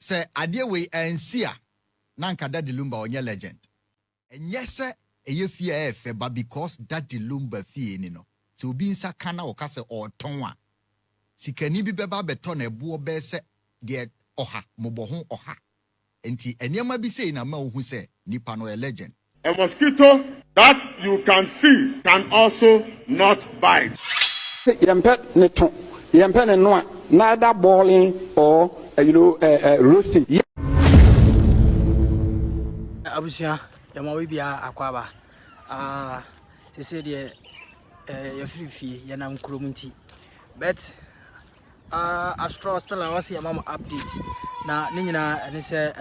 Say adewe ensia nanka Daddy Lumba onye legend. And yes sir, eye fie efe but because Daddy Lumba fie ni no. So obi nsa kana okase otonwa. Sikani bi beba beton ebuo be se de oha moboho oha. Enti enema bi say na ma ohu se nipa no a legend. A mosquito that you can see can also not bite. Neither boiling or roasting. Abusia, yamawe bia akwaba. They say the your free yanam kromunti. But after still I was here mama update. Na ninyina and say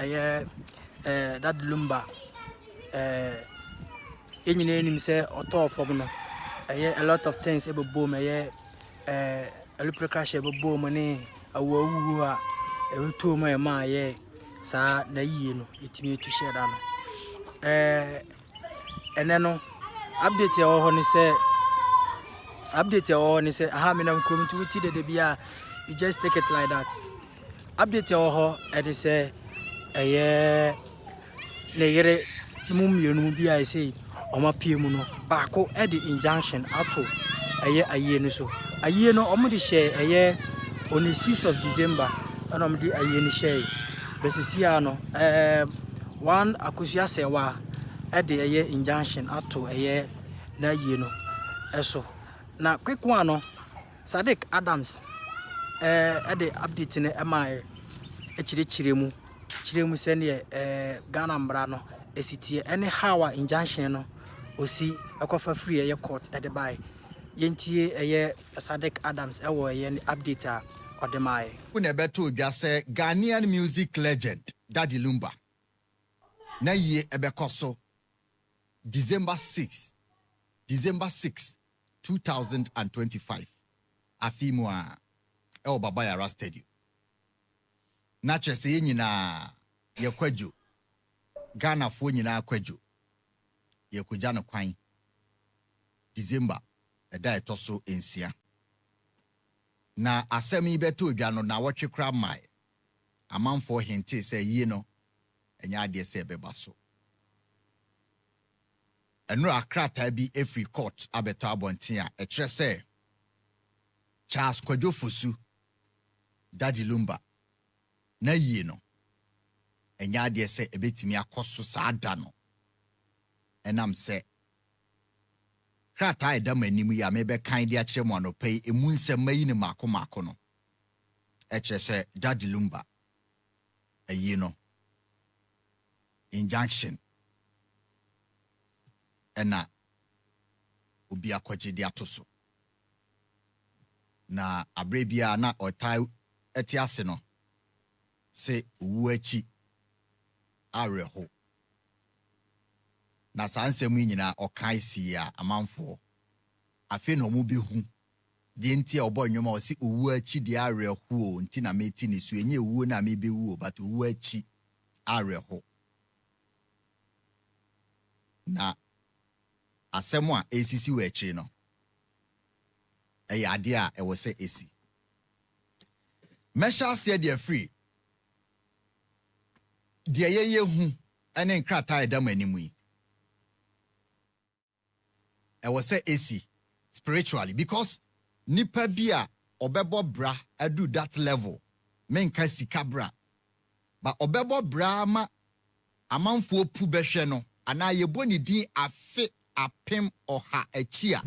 that Lumba yenyina nim say auto for no. A lot of things ebe boom a lupricrash ebe boom ne awu a to my ye sa na yie no itimi to share da no ene no update ya ho ni say aha me na community with the bia you just take it like that update ya ho e dey say ne yere mummienu bia say oma piemu no baako e dey injunction ato aye no so aye no omo dey share on the 6th of December and omo dey aye ni share besisia no one akusua sewa e dey injunction ato na aye no eso na quick one no Sadiq Adams e dey update ne emae chiremu se ne Ghana mbra no esitie anyhow injunction no osi ekofa free court e dey buy yentie Sadiq Adams ewo update a odemae Una beto bia say Ghanaian music legend Daddy Lumba na ye ebekoso December 6 2025 afimwa Baba Yara Stadium na chese ye nyina ye kwadwo Ghana fo nyina kwadwo ye kugya no kwan December eda etoso ensia na asemi beto dwa no na wotwe kra mai amanfo hinte say yi no enya ade se beba so eno akrata bi every court abeto abonten a ekire say Charles Kwadwo Fosu Daddy Lumba na yi no enya ade se ebetimi akoso saada no enam se krata eda manimu ya mebe kan dia kire mo no pay emu nsem mayi ne mako no ekire se Daddy Lumba ayi no injunction ena obi akwaje dia toso na abrebia na otai etiase no se owu achi areho na sansem nyina okai si ya amanfo afi no mu behu de ntia obo nwoma o si owu achi de areho nti na meti ne su enye owu na me bewu but owu achi areho na asemo a esisi we echi no ade a e wo se esi mesha se de free de ye hu ene nkrata eda manimu yi e wo se esi spiritually because nipa bia obebo bra adu that level menka sika bra ba obebo bra ma amanfo pu behwe no ana yebo ni din afe apem oha achia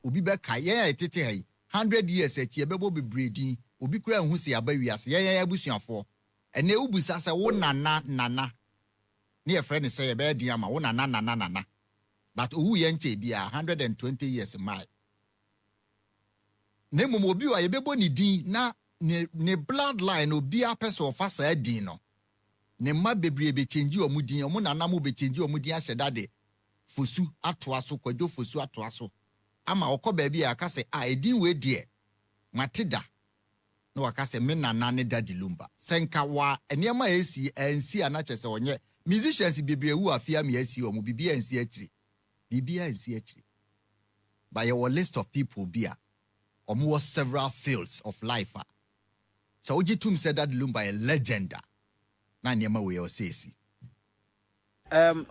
obi be ka ye etete hai 100 years achia bebo be breeding obi kura hu se aba wiase ye abusuafo ene ubusa se wo nana ne ye friend say ye be din ama wo nana but owu ye nche bia 120 years mai ne momo obi wa ye bebo ni din na ne bloodline obi apese ofa sa din no ne ma bebre be change omudin omu nana mo be change omudin aheda de Fosu atoaso Kwadwo Fosu atoaso ama okoba bia aka se edin we de mateda no aka se me nana ne Daddy Lumba senka wa enema esi ansi anache se onye musicians bebre wu afia me asi omu bibia ansi akiri by your list of people bia omu several fields of life so ojitum said Daddy Lumba a legend na nneɛma wei ɔsɛsi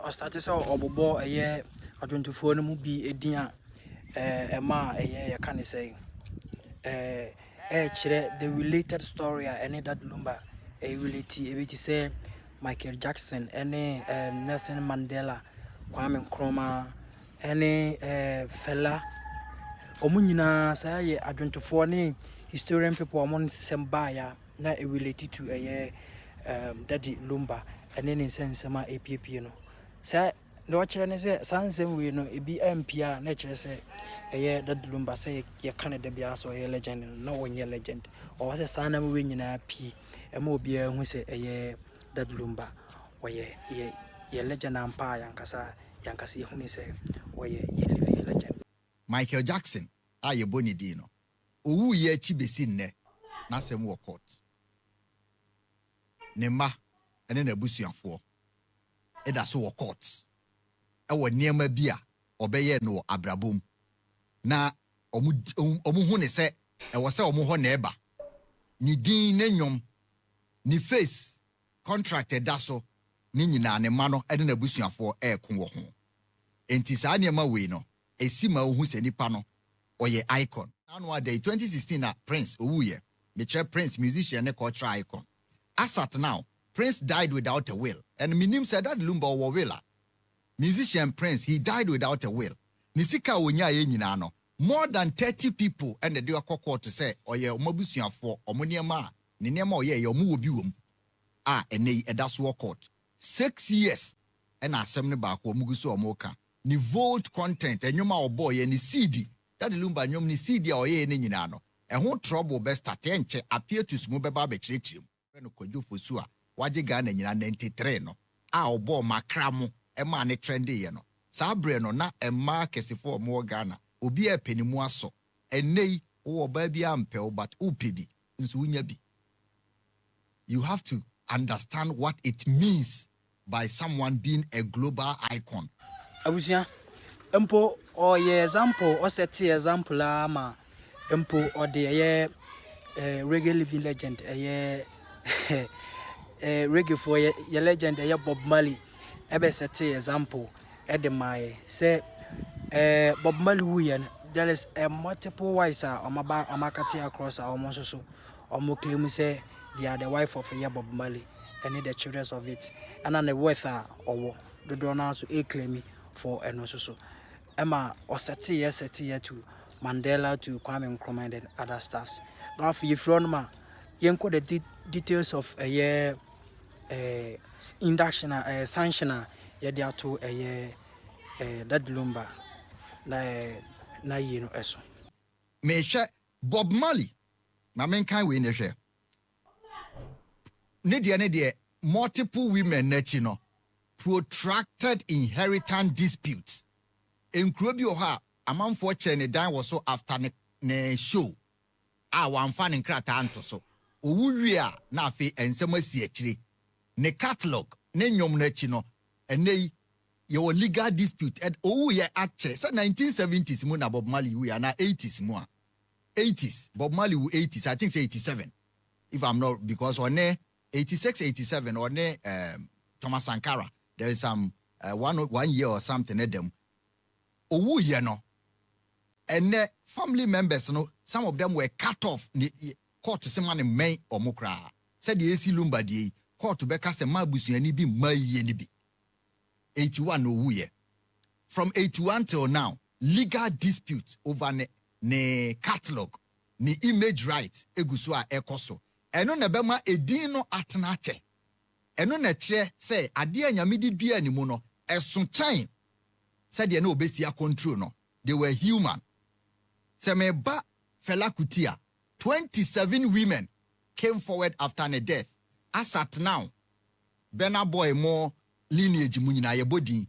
ɔstarte sɛ ɔbobɔ ɛyɛ adwontofoɔ no mu bi ɛdin a ɛma ɛyɛ yɛka ne sɛ ɛkyerɛ the related story a ɛne that Lumba relate ɛbɛti sɛ Michael Jackson ɛne Nelson Mandela, Kwame Nkrumah ɛne Fela ɔmo nyinaa saa yɛ adwontofoɔ ne historian people ɔmo nsɛm baeɛ na relate to ɛyɛ Daddy Lumba ɛne ne nsɛnsɛm a ɛpiepie no saa na ɔkyerɛ ne sɛ saa nsɛm wei no ebi ampia na ɛkyerɛ sɛ ɛyɛ Daddy Lumba sɛ yɛka ne da biara sɛ ɔyɛ legend no na ɔnyɛ legend ɔwɔ sɛ saa nam wei nyinaa pii ɛma obiara hu sɛ ɛyɛ Daddy Lumba ɔyɛ yɛ legend ampa yankasa yɛhu ne sɛ ɔyɛ yɛ living legend. Michael Jackson a yɛbɔ ne din no owu yɛ akyi besi nnɛ na asɛm wɔ court ne mma ɛne n'abusuafoɔ ɛda so wɔ court ɛwɔ nneɛma bi a ɔbɛyɛ no wɔ abrabom na ɔmo hu ne sɛ ɛwɔ sɛ ɔmo hɔ na ɛba ne din ne nnwom ne face contract ɛda so ne nyinaa ne mma no ɛne n'abusuafoɔ ɛɛko wɔ ho enti saa nneɛma wei no esi ma ohu sɛ nipa no ɔyɛ icon anwa day 2016 na Prince owuye the chair Prince musician ne cultural icon as at now Prince died without a will and minim said that Lumba or willa musician Prince he died without a will nisika onya ye nyina no more than 30 people and the do akoko to say oye omabusuafo omoniema ne niema oye ye omu obi wom ene eda so court 6 years and asem ne ba ko omuguso omoka ni vote content enwoma oboye ni CD that Lumba nyom ni CD a oye ne nyina no ho trouble be start enche appear to sumo beba be chirechirim no Kwadwo Fosu a waje Ghana nyina 93 no obo makra mo ema ne trendy ye no saa bre no na ema kesefo mo Ghana obi a penimu aso enei wo ba bia ampe but upibi nso unya bi. You have to understand what it means by someone being a global icon. Abusia empo oye example o set example ama empo o de reggae living legend reggae for ye legend Bob Marley ebe set example de my say Bob Marley wuyen there is a multiple wives omakati across our monso so claim say they are the wife of Bob Marley and the children of it and the worth or the donors to claim for and also so Emma or set year to Mandela to Kwame Nkrumah and other staffs. Now for you from ma yenko the details of a year induction sanctioner ye there to a year that Lumba na you know eso. Me share Bob Marley na men kan we ne hwe ne de multiple women nachi no protracted inheritance disputes enkuro bi o ha amanfo che ne dan wo so after ne show wan fa ne nkrata anto so owuwie a na afi ensem asi akire ne catalog ne nyom na chi no enei your legal dispute and ye actually say 1970s mu na Bob Marley we na 80s mu a 80s Bob Marley wu 80s I think say 87 if I'm not because on 86 87 on Thomas Sankara there is some 1 year or something at them ye no and family members no some of them were cut off court to someone main or mokra said the AC Lumba di court to beka se mabusuani bi maye ni bi 81 ye from 81 till now legal disputes over ne catalog ne image rights eguso a ekoso eno na bema edin no atena ache eno na kire say ade anyame di dua ni mu no eso chan said de na obesia control no they were human se me ba Fela Kuti 27 women came forward after her death as at now Bena boy more lineage mu nyina ye body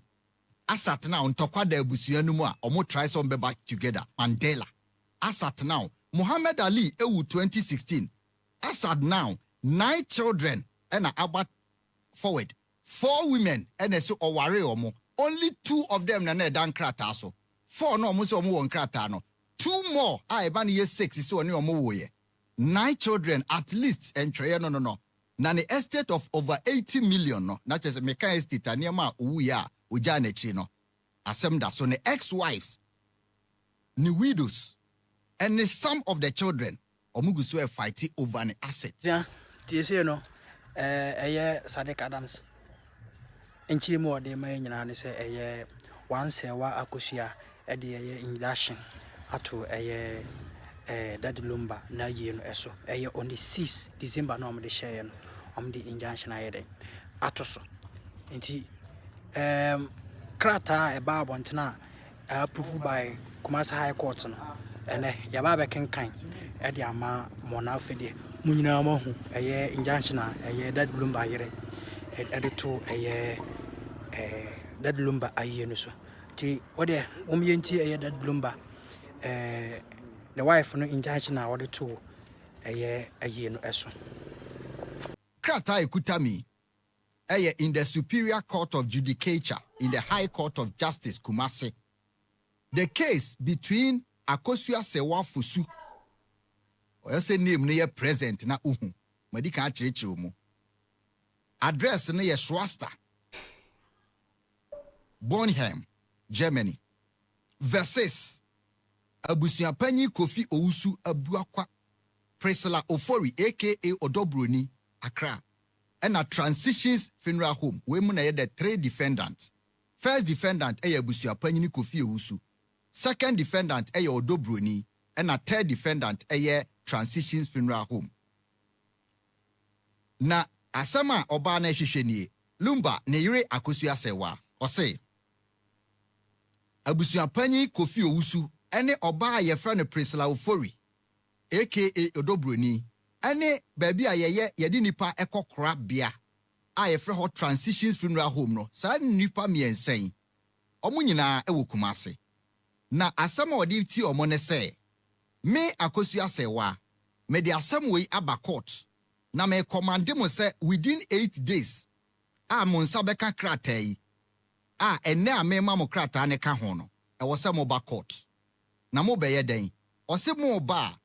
as at now ntokwa da abusua no mu a omo try some be back together Mandela as at now Muhammad Ali ewu 2016 as at now 9 children and about forward 4 women and so oware omo only 2 of them na dan krata so 4 no omo so omo won krata no 2 more I ban year 6 so oni omo wo ye 9 children at least and no na ne estate of over 80 million no na chese meka estate anema owu ya oja na chi no asem da so ne ex-wives ne widows and some of the children omugu so e fight over an asset. Yeah, tie no Sadek Adams enchiri mo de ma nyina ne se once wa akosua de induction ato Daddy Lumba na ye no eso on the 6th December no de share no the injunction ayede atoso nti krata eba abontena approved by Kumasi High Court no yaba be kenkan de ama mona fede munyina ma hu injunction Daddy Lumba ayere to Daddy Lumba aye no so ti wode omyenti Daddy Lumba the wife no injunction order to aye no eso Krata ekutami in the Superior Court of Judicature in the High Court of Justice Kumasi. The case between Akosua Sewa Fusu or say name near present na uhu madika chirichi mu address na ye Schwasta Bornheim, Germany versus Abusuapanyi Kofi Owusu Abuakwa Priscilla Ofori aka Odobroni Accra and a Transitions Funeral Home we mu na ye the 3 defendants. First defendant Abusuapanyi Kofi Owusu, second defendant Odobroni and a third defendant Transitions Funeral Home. Na asama oba na hwehweni Lumba ne yire Akosua Sewa ose Abusuapanyi Kofi Owusu ene oba ye fra ne Priscilla Ofori aka Odobroni ene baby ayeye yedi nipa ekokora bia a ye fra ho Transitions Funeral Home no sa nipa miensen omo nyina ewo Kumasi na asama odi ti omo ne se me Akosua Sewa me de asam we aba court na me command mo se within 8 days a mo nsa beka kratai a ene a me ma mo krata ne ka ho no e wo se mo ba court na mo be ye den o se mo ba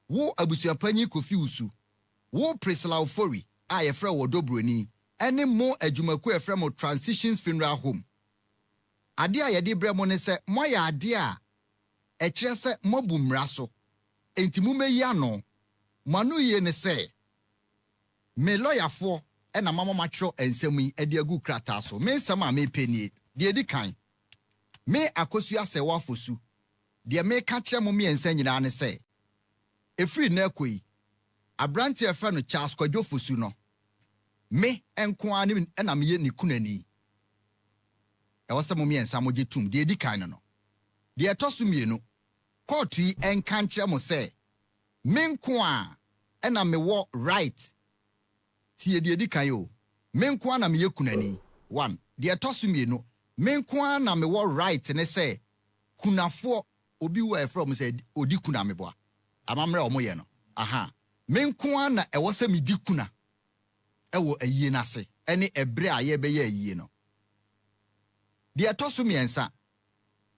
wo Abusuapanyi Kofi Owusu wo Priscilla Ofori a ye fra wo Odobroni ene mo adwumaku e fra mo Transitions Funeral Home ade a ye de bre mo ne se mo ya ade a e kire se mo bu mra so enti mu meyi ano manu ye ne se me lawyer for ena mama matro ensem yi ade agu krata so me nsam a me penie de edi kan me Akosua Sewa Fosu de me ka kire mo me ensa nyina ne se efri na akoi abrante efa no Charles Kwadwo Fosu no me enko ani ena me ye ni kunani e wasa mo me ensa mo getum de edi kan no de etoso mienu court yi enka kire mo se me nko a ena me wo right tie de edi kan yo me nko a na me ye kunani 1 de etoso mienu me nko a na me wo right ne se kunafo obi wa from say odi kuna me boa amamre omo ye no aha me nko a na e wo se me di kuna e wo ayie na se ene ebre a ye be ye ayie no de etoso miensa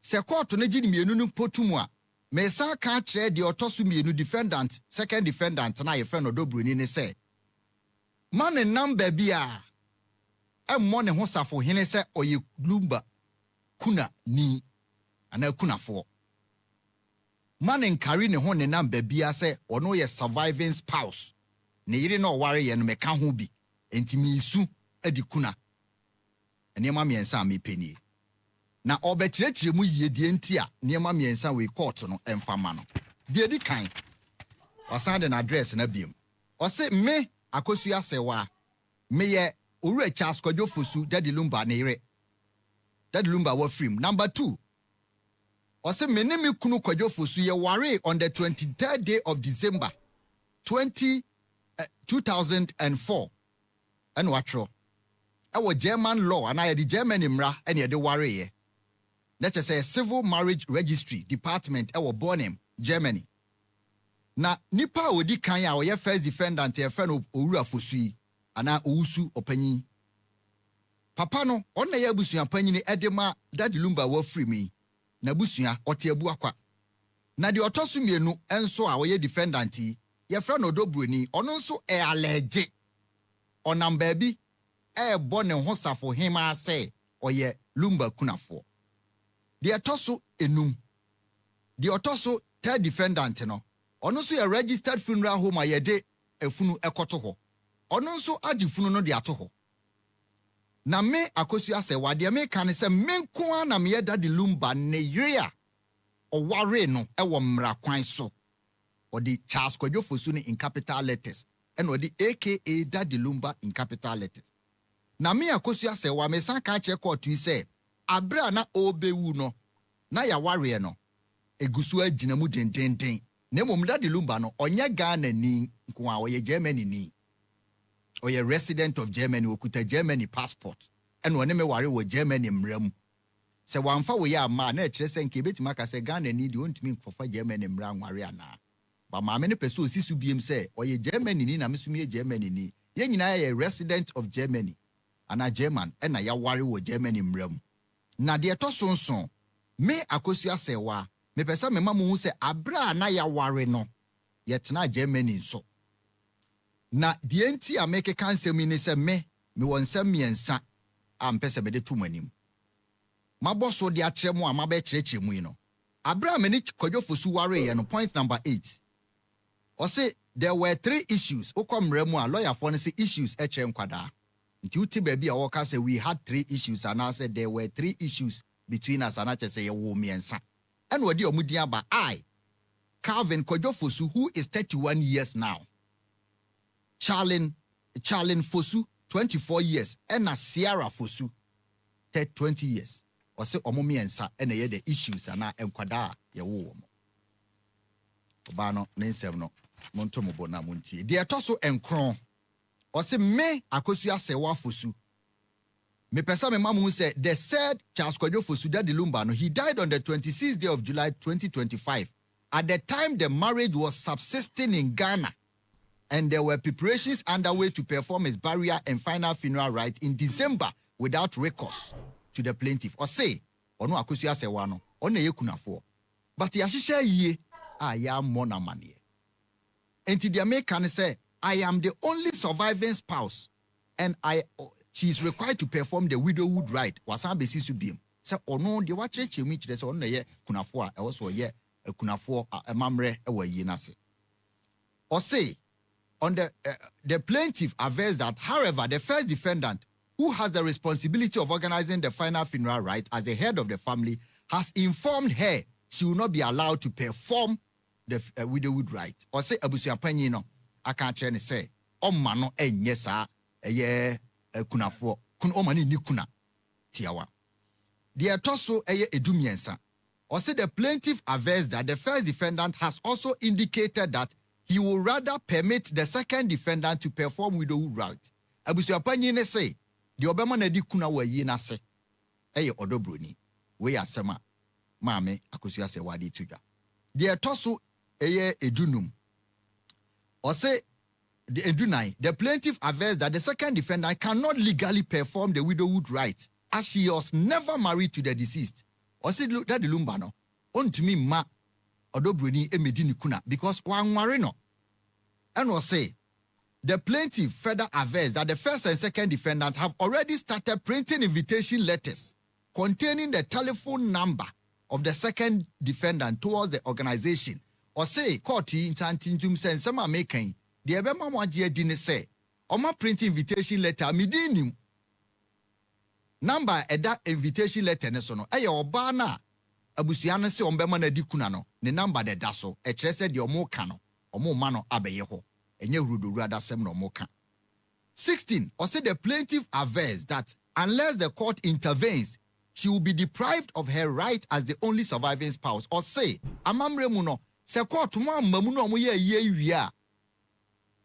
se court na gidi mienu no potumu a me sa ka kire de etoso mienu defendant second defendant na ye friend Odobroni ne se man number bia emmo ne ho safo hene se oye Lumba kuna ni ana kunafo man nkari ne ho ne number bia se ono ye surviving spouse ne yire na oware ye no meka ho bi enti mi su adi kuna enema miensa me penie na obekirechire mu yie die enti a enema miensa we court no emfama no de edi kan wasande na address na biem o se me Akosua Sewa me ye owura Charles Kwadwo Fosu Daddy Lumba ne yire Daddy Lumba wa film number 2 o se me ne me kunu Kwadwo Fosu ye ware on the 23rd day of December 2004 and watro e German law and I the German imra and ye de ware ye let us say civil marriage registry department e Bornheim, Germany. Na nipa odi kan ya oye first defendant e friend Owura Fosu yi ana Owusu opanyi papa no on na ya busua panyi ni edema Daddy Lumba wa free me na busua ote abu akwa na de otoso mienu enso a oye defendant yi ye friend Odobroni ono nso allege ɔnam baabi ɛɛbɔ ne ho safo hema sɛ ɔyɛ Lumba kunafo. Deɛ ɛtɔ so enum. Deɛ ɔtɔ so third defendant no, ɔno nso yɛ registered funeral home a yɛde efunu ɛkɔto hɔ. Ɔno nso agye funu no de ato hɔ. Na me Akosua Asewa deɛ me ka ne sɛ me nko a na me yɛ Daddy Lumba ne yere a ɔware no ɛwɔ mmara kwan so. Ɔde Charles Kwadwo Fosu ne in capital letters ɛna ɔde aka Daddy Lumba in capital letters. Na me Akosua Asewa me san ka kyerɛ court yi sɛ abra na obewu no na ya ware no egusu agina mu dendenden. Na mmom Daddy Lumba no onye Ghana ni nko a ɔyɛ Germany ni. Ɔyɛ resident of Germany okuta Germany passport. Ɛna ɔne me ware wɔ Germany mmram. Sɛ wamfa wo yɛ ama na ɛkyerɛ sɛ nke betima ka sɛ Ghana ni de ontumi mfofa Germany mmra nware ana. Ba maame ne pɛsɛ osisu biem sɛ ɔyɛ Germany ni na mesumi yɛ Germany ni. Yɛn nyinaa yɛ resident of Germany. Ana German ɛna ya ware wɔ Germany mmram. Na deɛ ɛtɔ so nso me Akosua Asewa me pɛsɛ me ma mo hu sɛ abra na ya ware no yɛtena Germany nso. Na deɛ nti a meke kansɛm ni sɛ me wɔ nsɛm miɛnsa a mpɛ sɛ mede to m'anim. Mabɔ so de akyerɛ mu a mabɛkyerɛkyerɛ mu yi no. Abra me ne Kwadwo Fosu ware yɛ no point number 8. Ɔse there were 3 issues. Wokɔ mmara mu a lawyer for no sɛ issues ɛkyerɛ nkwadaa. Nti uti baby a wɔka sɛ we had 3 issues and I said there were 3 issues between us and I just say yɛwɔ miɛnsa. And wɔde ɔmo din aba I Calvin Kwadwo Fosu who is 31 years now. Charlin Fosu 24 years and Sierra Fosu 20 years. Ɔse ɔmo miɛnsa ɛna yɛ the issues ana nkwadaa yɛwɔ wɔn. Ɔbaa no ne nsɛm no monto mo bo na montie. Deɛ ɛtɔ so nkron. Ɔse me Akosua Asewa Fosu. Me pesa me mamu say the said Charles Kwadwo Fosu Daddy Lumba no he died on the 26th day of July 2025. At the time the marriage was subsisting in Ghana and there were preparations underway to perform his burial and final funeral rite in December without recourse to the plaintiff. Or say ono Akosua Asewa no ono ye kunafo. But yahihye yie a ya mo na mane. Enti dia me kan say I am the only surviving spouse and she is required to perform the widowhood rite. Wasan besi su biem. Say ono de wa kyerɛkyerɛ mu kyerɛ sɛ ono na ye kunafo a ɛwɔ so ye kunafo mamre ɛwɔ yi na se. Or say on the plaintiff avers that however the first defendant who has the responsibility of organizing the final funeral rite as the head of the family has informed her she will not be allowed to perform the widowhood rite. Or say abusuapanyi no aka kyerɛ ne sɛ ɔma no ɛnyɛ saa ɛyɛ kunafo kun ɔma ni kuna tiawa. The ɛtɔ so ɛyɛ edumiensa. Or say the plaintiff avers that the first defendant has also indicated that he will rather permit the second defendant to perform widowhood rite. Abusuapanyi ne say the obema na di kuna wa yi na se ɛyɛ ɔdɔbroni we asema maame Akosua Asewa de tuga. The ɛtɔ so ɛyɛ edunum. Or say the edunai, the plaintiff avers that the second defendant cannot legally perform the widowhood rite as she was never married to the deceased. Or say Daddy Lumba no ontumi ma odobroni emedi ni kuna because wanware no. And was say the plaintiff further avers that the first and second defendant have already started printing invitation letters containing the telephone number of the second defendant towards the organization. Or say court in Tantinjum send some American the ebema waje di ne say oma print invitation letter midini number eda invitation letter ne so no eye oba na abusua no se ombema na di kuna no ne number de da so e kire se de omo ka no omo ma no abeye ho enye rudoru adasem no omo ka. 16 or say the plaintiff avers that unless the court intervenes she will be deprived of her right as the only surviving spouse. Or say amamre mu no se court mo amamu no omo ye wi a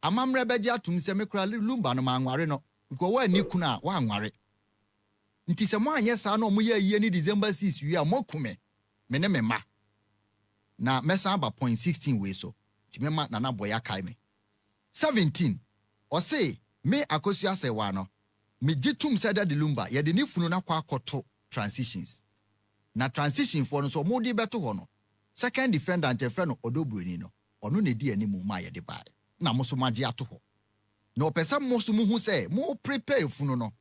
amamre beje atum se mekura Lumba no manware no because wa ni kuna wa anware nti se mo anye sa no omo ye ni December 6 wi a mokume me ne me ma na mesa ba point 16 we so ti me ma nana boya kai me. 17 or say me Akosua Asewa no me gitum se Daddy Lumba ye de ni funu na kwa akoto transitions na transition for no so mo di beto ho no second defendant e friend no odobroni no ono ne di animu ma ye de bai na mo so magye ato ho No pesa mo so mu hu say mo prepare funu no.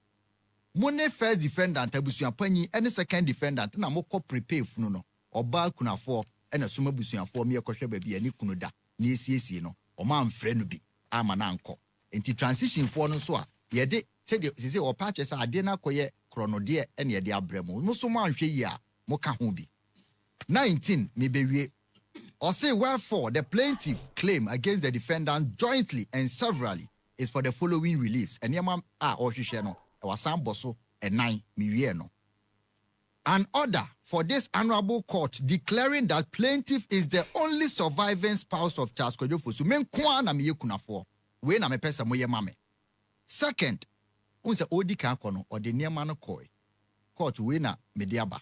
Mo ne first defendant abusuapanyi ene second defendant na mo ko prepare funu no. Oba kunafo ene soma abusuafo me yekohwe ba bia ni kunu da na esiesie no. Oma amfre no bi ama na anko. Enti transition for no so a ye de se o patch say ade na koye chronode ene ye de abremo. Mo so mo anhwe yi a mo ka ho bi. 19 me bewie. Or say wherefore the plaintiff claim against the defendant jointly and severally is for the following reliefs. And yama or shisheno wasan boso and 9 million. An order for this honorable court declaring that plaintiff is the only surviving spouse of Charles Kojofosu. Men kwa na miye kunafo. We na me pesa moye mame. Second, unse odi kankono or the nearman koi. Court we na mediaba.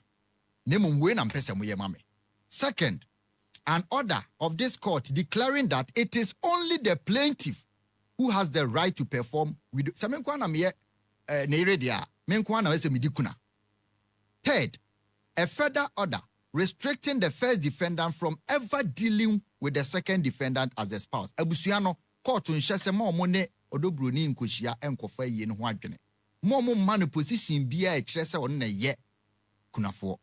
Nemu we na pesa moye mame. Second, an order of this court declaring that it is only the plaintiff who has the right to perform with Samenkwana me neredia menkwana wese midikuna. Third, a further order restricting the first defendant from ever dealing with the second defendant as a spouse. Abusuano court unshese mo ne odobroni nkohia enkofa yie no ho adwene. Mo man position bia e kire se on na ye kunafo.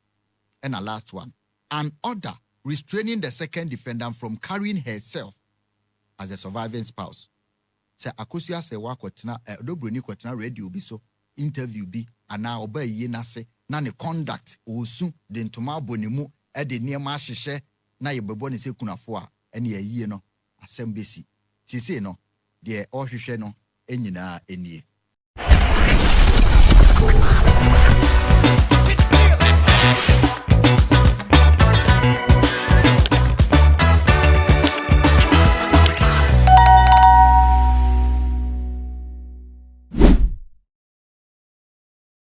And a last one, an order restraining the second defendant from carrying herself as a surviving spouse. Se akosia se wakotena odobroni kotena radio bi so interview bi ana oba yie na se na ne conduct osu de ntoma abonimu e de niema ahyehye na yebebo ne se kunafo a ene yie no asem besi sisi no de ohwehwe no enyina enie.